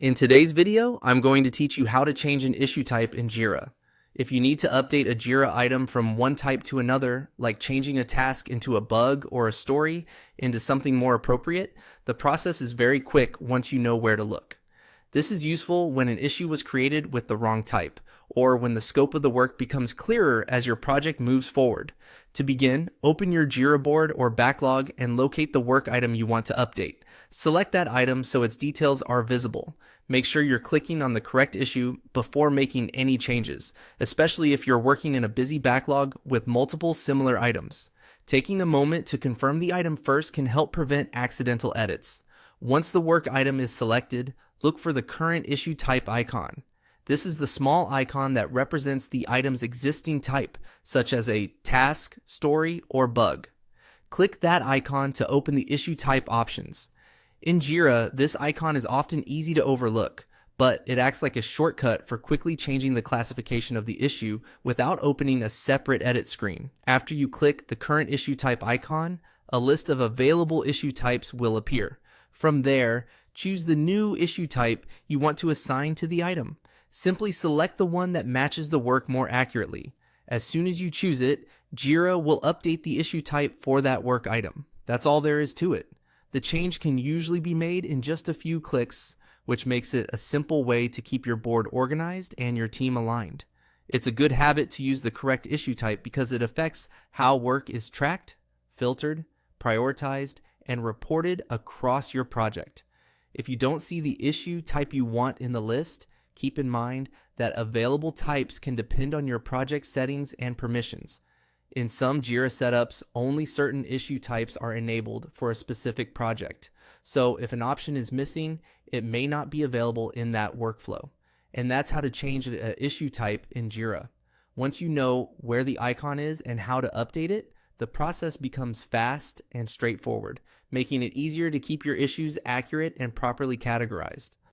In today's video, I'm going to teach you how to change an issue type in Jira. If you need to update a Jira item from one type to another, like changing a task into a bug or a story into something more appropriate, the process is very quick once you know where to look. This is useful when an issue was created with the wrong type, or when the scope of the work becomes clearer as your project moves forward. To begin, open your Jira board or backlog and locate the work item you want to update. Select that item so its details are visible. Make sure you're clicking on the correct issue before making any changes, especially if you're working in a busy backlog with multiple similar items. Taking a moment to confirm the item first can help prevent accidental edits. Once the work item is selected, look for the current issue type icon. This is the small icon that represents the item's existing type, such as a task, story, or bug. Click that icon to open the issue type options. In Jira, this icon is often easy to overlook, but it acts like a shortcut for quickly changing the classification of the issue without opening a separate edit screen. After you click the current issue type icon, a list of available issue types will appear. From there, choose the new issue type you want to assign to the item. Simply select the one that matches the work more accurately. As soon as you choose it, Jira will update the issue type for that work item. That's all there is to it. The change can usually be made in just a few clicks, which makes it a simple way to keep your board organized and your team aligned. It's a good habit to use the correct issue type because it affects how work is tracked, filtered, prioritized, and reported across your project. If you don't see the issue type you want in the list, keep in mind that available types can depend on your project settings and permissions. In some Jira setups, only certain issue types are enabled for a specific project. So if an option is missing, it may not be available in that workflow. And that's how to change an issue type in Jira. Once you know where the icon is and how to update it, the process becomes fast and straightforward, making it easier to keep your issues accurate and properly categorized.